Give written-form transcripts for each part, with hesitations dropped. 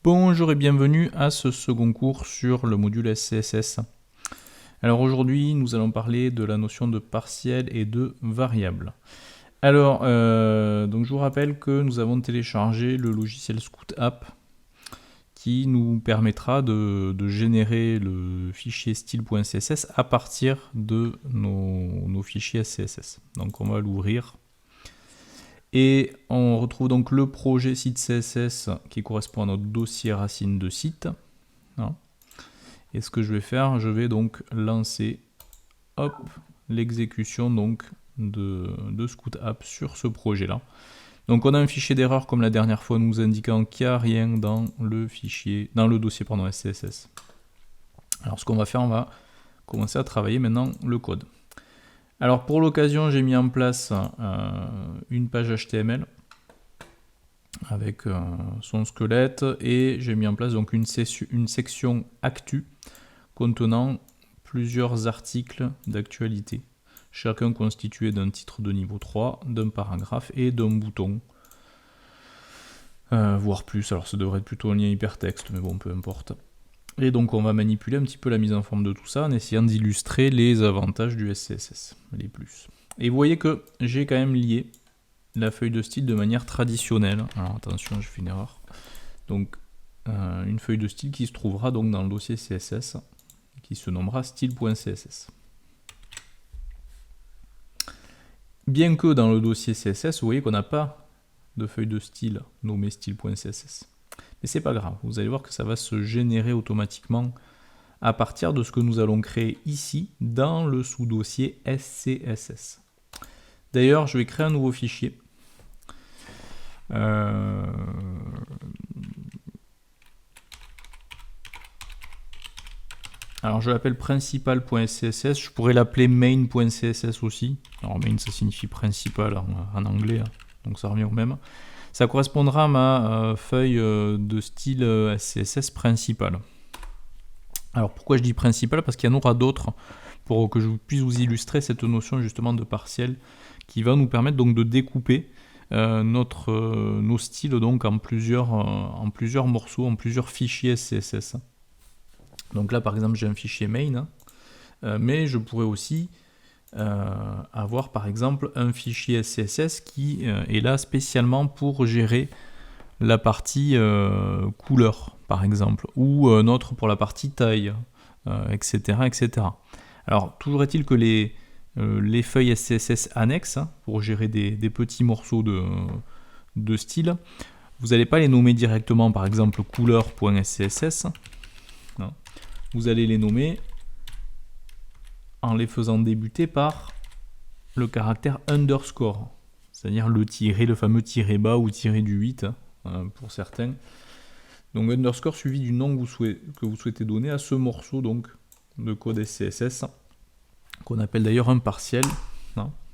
Bonjour et bienvenue à ce second cours sur le module SCSS. Alors aujourd'hui, nous allons parler de la notion de partiel et de variable. Alors, donc je vous rappelle que nous avons téléchargé le logiciel Scout App qui nous permettra de générer le fichier style.css à partir de nos fichiers SCSS. Donc on va l'ouvrir. Et on retrouve donc le projet site CSS qui correspond à notre dossier racine de site. Et ce que je vais faire, je vais donc lancer l'exécution donc de Scout App sur ce projet-là. Donc on a un fichier d'erreur comme la dernière fois nous indiquant qu'il n'y a rien dans le fichier, dans le dossier SCSS. Alors ce qu'on va faire, on va commencer à travailler maintenant le code. Alors pour l'occasion, j'ai mis en place une page HTML avec son squelette et j'ai mis en place donc une section actu contenant plusieurs articles d'actualité, chacun constitué d'un titre de niveau 3, d'un paragraphe et d'un bouton, voire plus. Alors ça devrait être plutôt un lien hypertexte, mais bon, peu importe. Et donc on va manipuler un petit peu la mise en forme de tout ça en essayant d'illustrer les avantages du SCSS, les plus. Et vous voyez que j'ai quand même lié la feuille de style de manière traditionnelle. Alors attention, j'ai fait une erreur. Donc une feuille de style qui se trouvera donc dans le dossier CSS, qui se nommera style.css. Bien que dans le dossier CSS, vous voyez qu'on n'a pas de feuille de style nommée style.css. Mais c'est pas grave, vous allez voir que ça va se générer automatiquement à partir de ce que nous allons créer ici dans le sous-dossier SCSS. D'ailleurs, je vais créer un nouveau fichier. Alors je l'appelle principal.scss, je pourrais l'appeler main.css aussi. Alors main ça signifie principal en anglais, donc ça revient au même. Ça correspondra à ma feuille de style SCSS principal. Alors pourquoi je dis principal? Parce qu'il y en aura d'autres pour que je puisse vous illustrer cette notion justement de partiel qui va nous permettre donc de découper nos styles donc en plusieurs morceaux, en plusieurs fichiers SCSS. Donc là par exemple j'ai un fichier main, mais je pourrais aussi avoir par exemple un fichier SCSS qui est là spécialement pour gérer la partie couleur par exemple, ou un autre pour la partie taille, etc., etc. Alors toujours est-il que les feuilles SCSS annexes, pour gérer des petits morceaux de style, vous n'allez pas les nommer directement par exemple couleur.scss, vous allez les nommer en les faisant débuter par le caractère underscore, c'est-à-dire le tiré, le fameux tiré bas ou tiré du 8 pour certains. Donc underscore suivi du nom que vous souhaitez donner à ce morceau donc, de code SCSS, qu'on appelle d'ailleurs un partiel.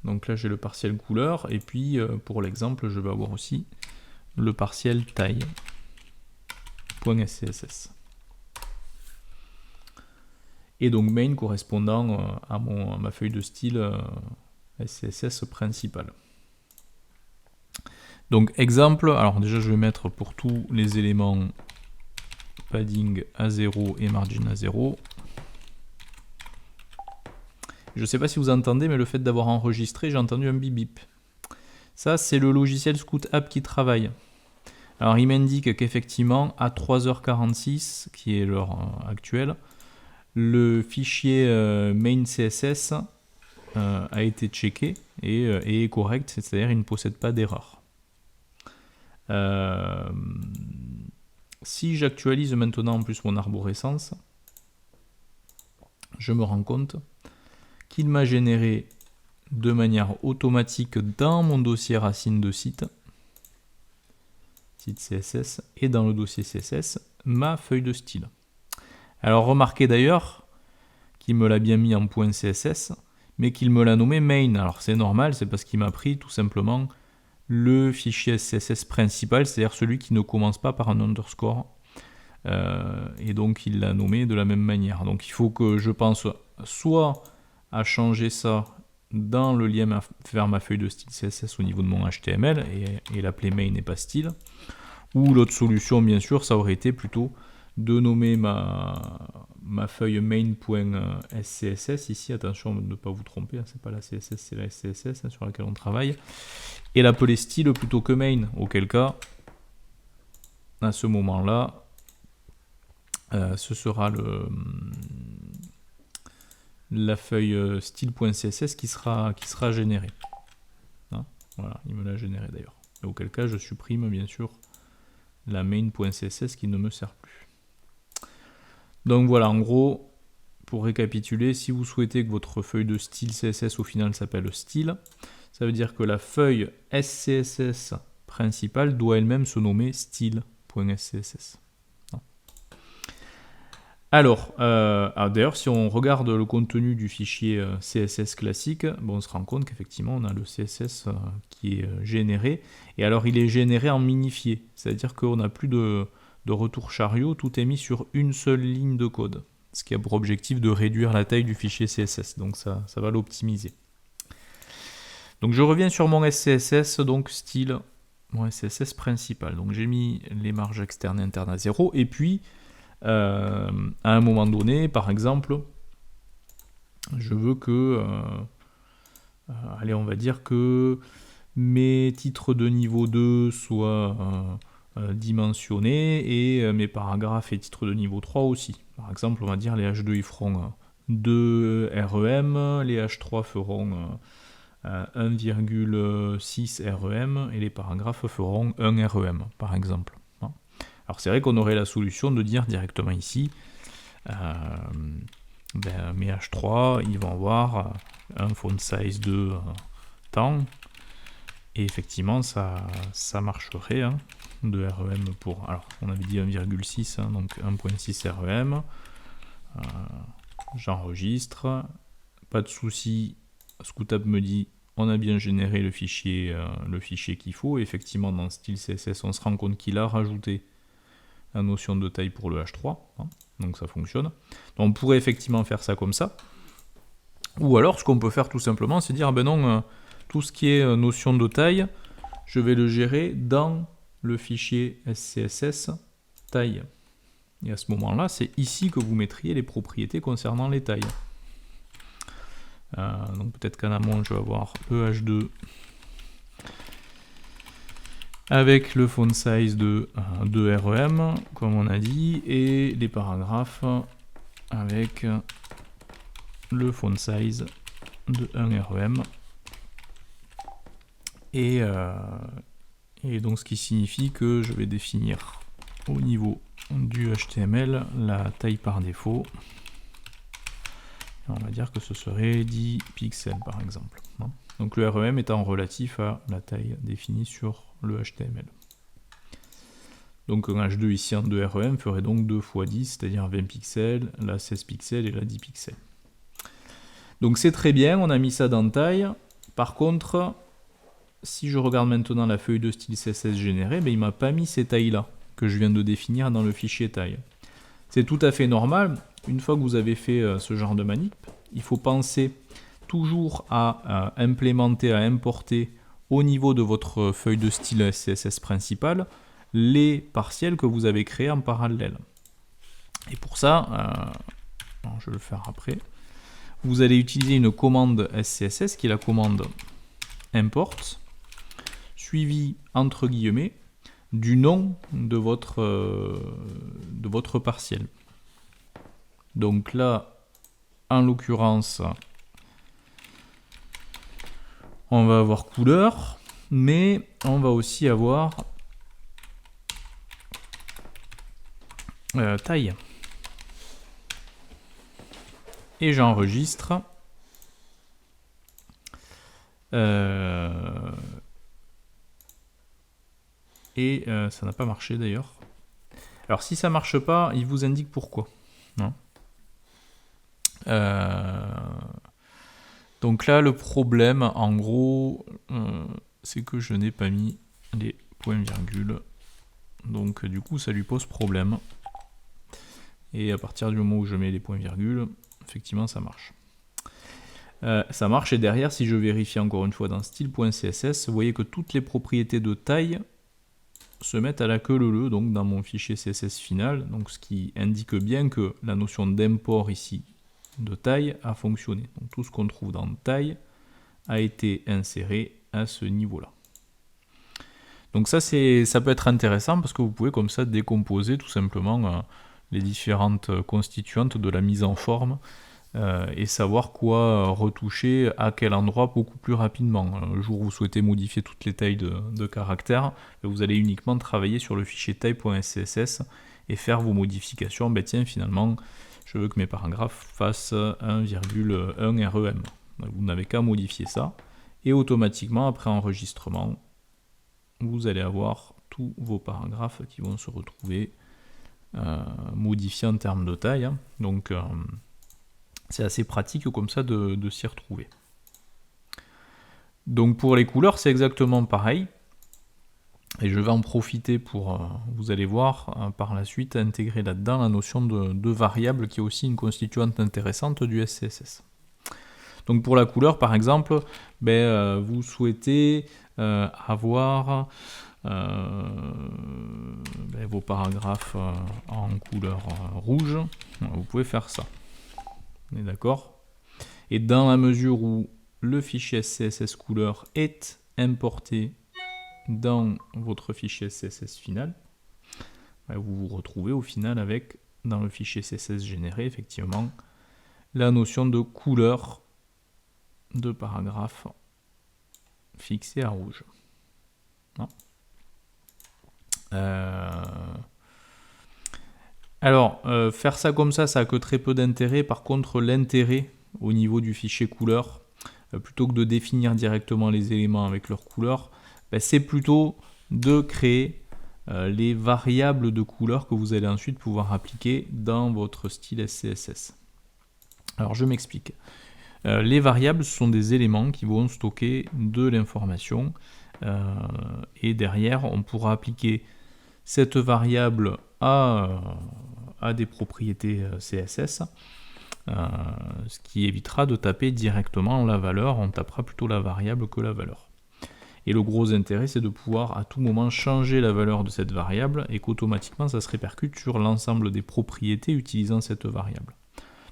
Donc là j'ai le partiel couleur, et puis pour l'exemple je vais avoir aussi le partiel taille.scss. Et donc main correspondant à ma feuille de style SCSS principale. Donc exemple, alors déjà je vais mettre pour tous les éléments padding à 0 et margin à 0. Je ne sais pas si vous entendez, mais le fait d'avoir enregistré, j'ai entendu un bip bip. Ça c'est le logiciel Scout App qui travaille. Alors il m'indique qu'effectivement à 3h46, qui est l'heure actuelle, le fichier main CSS a été checké et est correct, c'est-à-dire il ne possède pas d'erreur. Si j'actualise maintenant en plus mon arborescence, je me rends compte qu'il m'a généré de manière automatique dans mon dossier racine de site CSS et dans le dossier CSS ma feuille de style. Alors remarquez d'ailleurs qu'il me l'a bien mis en point .css, mais qu'il me l'a nommé main. Alors c'est normal, c'est parce qu'il m'a pris tout simplement le fichier SCSS principal, c'est-à-dire celui qui ne commence pas par un underscore. Et donc il l'a nommé de la même manière. Donc il faut que je pense soit à changer ça dans le lien vers ma feuille de style CSS au niveau de mon HTML et l'appeler main et pas style, Ou l'autre solution, bien sûr, ça aurait été plutôt de nommer ma feuille main.scss ici, attention de ne pas vous tromper, hein, c'est pas la CSS, c'est la SCSS hein, sur laquelle on travaille, et l'appeler style plutôt que main, auquel cas, à ce moment-là, ce sera la feuille style.css qui sera générée. Hein, voilà, il me l'a généré d'ailleurs. Auquel cas, je supprime bien sûr la main.css qui ne me sert plus. Donc voilà, en gros, pour récapituler, si vous souhaitez que votre feuille de style CSS au final s'appelle style, ça veut dire que la feuille SCSS principale doit elle-même se nommer style.scss. Alors, d'ailleurs, si on regarde le contenu du fichier CSS classique, bon, on se rend compte qu'effectivement, on a le CSS qui est généré. Et alors, il est généré en minifié, c'est-à-dire qu'on n'a plus de retour chariot, tout est mis sur une seule ligne de code, ce qui a pour objectif de réduire la taille du fichier CSS, donc ça va l'optimiser. Donc je reviens sur mon SCSS, donc style, mon SCSS principal. Donc j'ai mis les marges externes et internes à 0, et puis à un moment donné, par exemple, je veux que, allez, on va dire que mes titres de niveau 2 soient dimensionnés et mes paragraphes et titres de niveau 3 aussi. Par exemple, on va dire les H2 ils feront 2 REM, les H3 feront 1,6 REM et les paragraphes feront 1 REM, par exemple. Alors c'est vrai qu'on aurait la solution de dire directement ici, mes H3, ils vont avoir un font size de temps, et effectivement ça marcherait, hein, de REM pour, alors on avait dit 1,6, hein, donc 1.6 REM, j'enregistre, pas de souci, Scootab me dit on a bien généré le fichier qu'il faut, et effectivement dans style CSS on se rend compte qu'il a rajouté la notion de taille pour le H3, hein, donc ça fonctionne. Donc on pourrait effectivement faire ça comme ça, ou alors ce qu'on peut faire tout simplement c'est dire ben non, tout ce qui est notion de taille, je vais le gérer dans le fichier SCSS taille. Et à ce moment-là, c'est ici que vous mettriez les propriétés concernant les tailles. Donc peut-être qu'en amont, je vais avoir le H2 avec le font size de 2 REM, comme on a dit, et les paragraphes avec le font size de 1 REM. Et donc ce qui signifie que je vais définir au niveau du HTML la taille par défaut. Et on va dire que ce serait 10 pixels par exemple. Donc le REM étant relatif à la taille définie sur le HTML. Donc un H2 ici en 2 REM ferait donc 2 x 10, c'est-à-dire 20 pixels, là 16 pixels et là 10 pixels. Donc c'est très bien, on a mis ça dans taille. Par contre, si je regarde maintenant la feuille de style CSS générée, il ne m'a pas mis ces tailles-là que je viens de définir dans le fichier taille. C'est tout à fait normal. Une fois que vous avez fait ce genre de manip, il faut penser toujours à implémenter, à importer au niveau de votre feuille de style CSS principale les partiels que vous avez créés en parallèle. Et pour ça, je vais le faire après, vous allez utiliser une commande SCSS qui est la commande import, suivi entre guillemets du nom de votre partiel. Donc là, en l'occurrence, on va avoir couleur, mais on va aussi avoir taille. Et j'enregistre. Et ça n'a pas marché d'ailleurs. Alors si ça marche pas, il vous indique pourquoi. Non. Donc là, le problème, en gros, c'est que je n'ai pas mis les points-virgules. Donc du coup, ça lui pose problème. Et à partir du moment où je mets les points-virgules, effectivement, ça marche. Ça marche, et derrière, si je vérifie encore une fois dans style.css, vous voyez que toutes les propriétés de taille se mettent à la queue leu donc dans mon fichier CSS final, donc ce qui indique bien que la notion d'import ici de taille a fonctionné. Donc tout ce qu'on trouve dans taille a été inséré à ce niveau-là. Donc ça peut être intéressant parce que vous pouvez comme ça décomposer tout simplement les différentes constituantes de la mise en forme et savoir quoi retoucher à quel endroit beaucoup plus rapidement. Le jour où vous souhaitez modifier toutes les tailles de caractères, vous allez uniquement travailler sur le fichier taille.scss et faire vos modifications. Ben tiens, finalement, je veux que mes paragraphes fassent 1,1 REM. Vous n'avez qu'à modifier ça et automatiquement, après enregistrement, vous allez avoir tous vos paragraphes qui vont se retrouver modifiés en termes de taille. Donc, c'est assez pratique comme ça de s'y retrouver. Donc pour les couleurs, c'est exactement pareil. Et je vais en profiter pour, vous allez voir, par la suite, intégrer là-dedans la notion de variable qui est aussi une constituante intéressante du SCSS. Donc pour la couleur, par exemple, vous souhaitez avoir vos paragraphes en couleur rouge. Vous pouvez faire ça. On est d'accord? Et dans la mesure où le fichier SCSS couleur est importé dans votre fichier CSS final, vous vous retrouvez au final avec, dans le fichier CSS généré, effectivement, la notion de couleur de paragraphe fixée à rouge. Alors, faire ça comme ça a que très peu d'intérêt. Par contre, l'intérêt au niveau du fichier couleur, plutôt que de définir directement les éléments avec leur couleur, c'est plutôt de créer les variables de couleur que vous allez ensuite pouvoir appliquer dans votre style SCSS. Alors, je m'explique. Les variables sont des éléments qui vont stocker de l'information et derrière, on pourra appliquer cette variable à des propriétés CSS, ce qui évitera de taper directement la valeur, on tapera plutôt la variable que la valeur. Et le gros intérêt, c'est de pouvoir à tout moment changer la valeur de cette variable et qu'automatiquement ça se répercute sur l'ensemble des propriétés utilisant cette variable.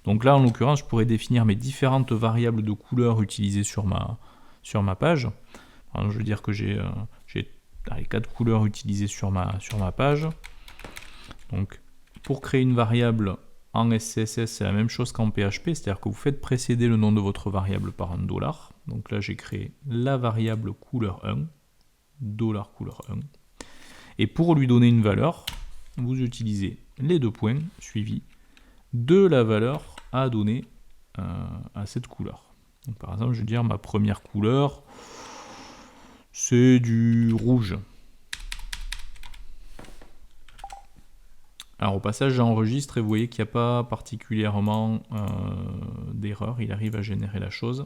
Donc là, en l'occurrence, je pourrais définir mes différentes variables de couleur utilisées sur ma page. Alors, je veux dire que j'ai 4 couleurs utilisées sur ma page. Donc, pour créer une variable en SCSS, c'est la même chose qu'en PHP, c'est-à-dire que vous faites précéder le nom de votre variable par un $. Donc là, j'ai créé la variable couleur 1, $couleur 1. Et pour lui donner une valeur, vous utilisez les deux points suivis de la valeur à donner à cette couleur. Donc, par exemple, je vais dire ma première couleur, c'est du rouge. Alors au passage, j'enregistre et vous voyez qu'il n'y a pas particulièrement d'erreur, il arrive à générer la chose.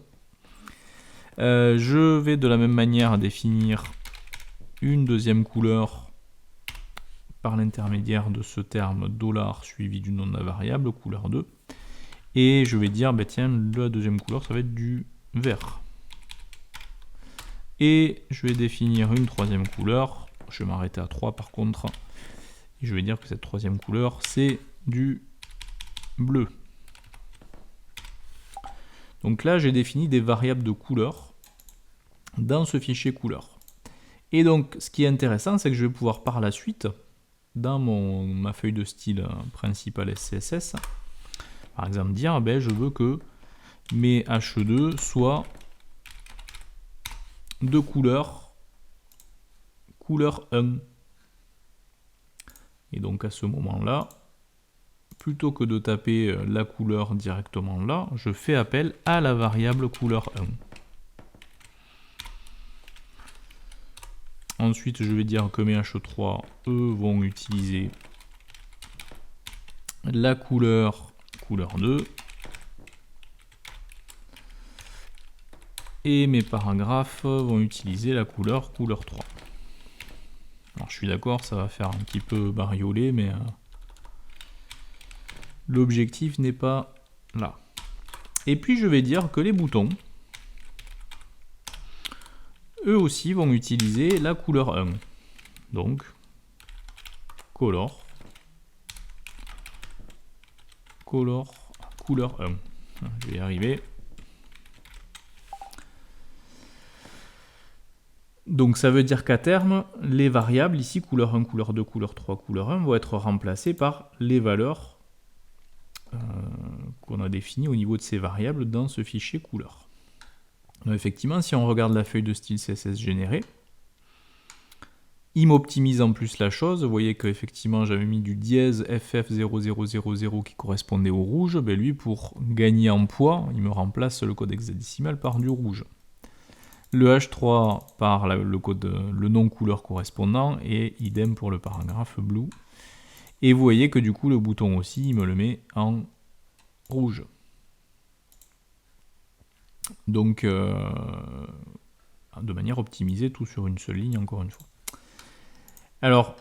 Je vais de la même manière définir une deuxième couleur par l'intermédiaire de ce terme $ suivi du nom de la variable, couleur 2. Et je vais dire, tiens, la deuxième couleur, ça va être du vert. Et je vais définir une troisième couleur, je vais m'arrêter à 3 par contre, et je vais dire que cette troisième couleur, c'est du bleu. Donc là, j'ai défini des variables de couleur dans ce fichier couleur. Et donc, ce qui est intéressant, c'est que je vais pouvoir par la suite, dans ma feuille de style principale SCSS, par exemple dire, je veux que mes H2 soient de couleur 1. Et donc à ce moment-là, plutôt que de taper la couleur directement là, je fais appel à la variable couleur 1. Ensuite, je vais dire que mes H3, eux, vont utiliser la couleur 2. Et mes paragraphes vont utiliser la couleur 3. Alors je suis d'accord, ça va faire un petit peu bariolé, mais l'objectif n'est pas là. Et puis je vais dire que les boutons, eux aussi vont utiliser la couleur 1. Donc color, couleur 1. Je vais y arriver. Donc ça veut dire qu'à terme, les variables ici, couleur 1, couleur 2, couleur 3, couleur 1, vont être remplacées par les valeurs qu'on a définies au niveau de ces variables dans ce fichier couleur. Donc effectivement, si on regarde la feuille de style CSS générée, il m'optimise en plus la chose. Vous voyez qu'effectivement j'avais mis du dièse FF0000 qui correspondait au rouge. Ben lui, pour gagner en poids, il me remplace le code hexadécimal par du rouge. Le H3 par le nom couleur correspondant et idem pour le paragraphe blue. Et vous voyez que du coup le bouton aussi, il me le met en rouge. Donc de manière optimisée, tout sur une seule ligne encore une fois. Alors,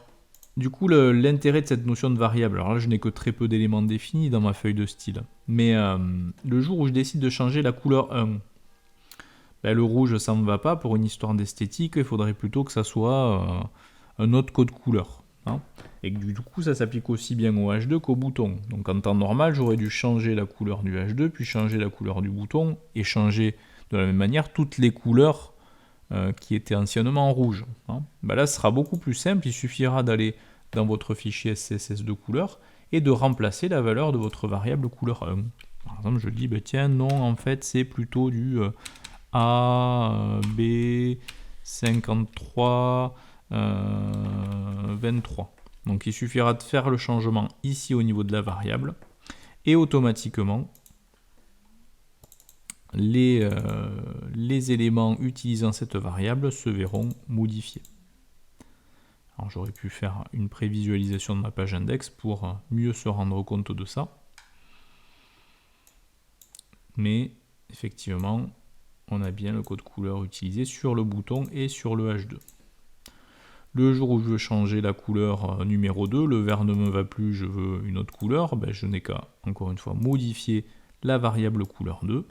du coup, l'intérêt de cette notion de variable, alors là je n'ai que très peu d'éléments définis dans ma feuille de style, mais le jour où je décide de changer la couleur 1, ben, le rouge ça ne va pas, pour une histoire d'esthétique, il faudrait plutôt que ça soit un autre code couleur. Hein, et que du coup ça s'applique aussi bien au H2 qu'au bouton. Donc en temps normal, j'aurais dû changer la couleur du H2, puis changer la couleur du bouton, et changer de la même manière toutes les couleurs qui était anciennement en rouge. Hein. Ben là, ce sera beaucoup plus simple. Il suffira d'aller dans votre fichier SCSS de couleur et de remplacer la valeur de votre variable couleur 1. Par exemple, je dis, ben tiens, non, en fait, c'est plutôt du AB53 23. Donc, il suffira de faire le changement ici au niveau de la variable et automatiquement, les éléments utilisant cette variable se verront modifiés. Alors j'aurais pu faire une prévisualisation de ma page index pour mieux se rendre compte de ça. Mais effectivement, on a bien le code couleur utilisé sur le bouton et sur le H2. Le jour où je veux changer la couleur numéro 2, le vert ne me va plus, je veux une autre couleur, ben je n'ai qu'à, encore une fois, modifier la variable couleur 2.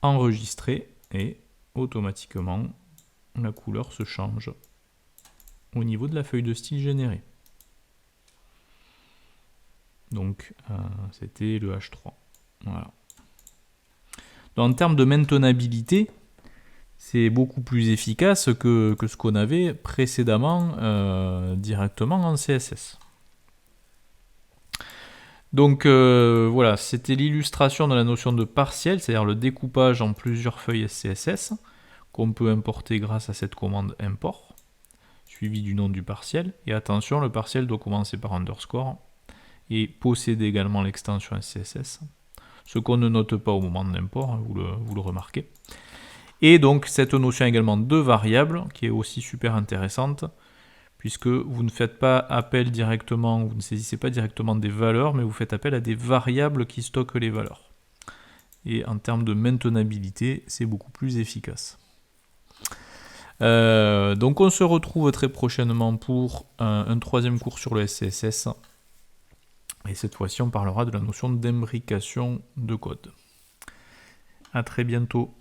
Enregistrer et automatiquement la couleur se change au niveau de la feuille de style générée. Donc c'était le H3. Voilà. Donc, en termes de maintenabilité, c'est beaucoup plus efficace que ce qu'on avait précédemment directement en CSS. Donc voilà, c'était l'illustration de la notion de partiel, c'est-à-dire le découpage en plusieurs feuilles SCSS qu'on peut importer grâce à cette commande import, suivi du nom du partiel. Et attention, le partiel doit commencer par underscore et posséder également l'extension SCSS, ce qu'on ne note pas au moment de l'import, vous le remarquez. Et donc cette notion également de variable qui est aussi super intéressante, puisque vous ne faites pas appel directement, vous ne saisissez pas directement des valeurs, mais vous faites appel à des variables qui stockent les valeurs. Et en termes de maintenabilité, c'est beaucoup plus efficace. Donc on se retrouve très prochainement pour un troisième cours sur le SCSS. Et cette fois-ci, on parlera de la notion d'imbrication de code. À très bientôt.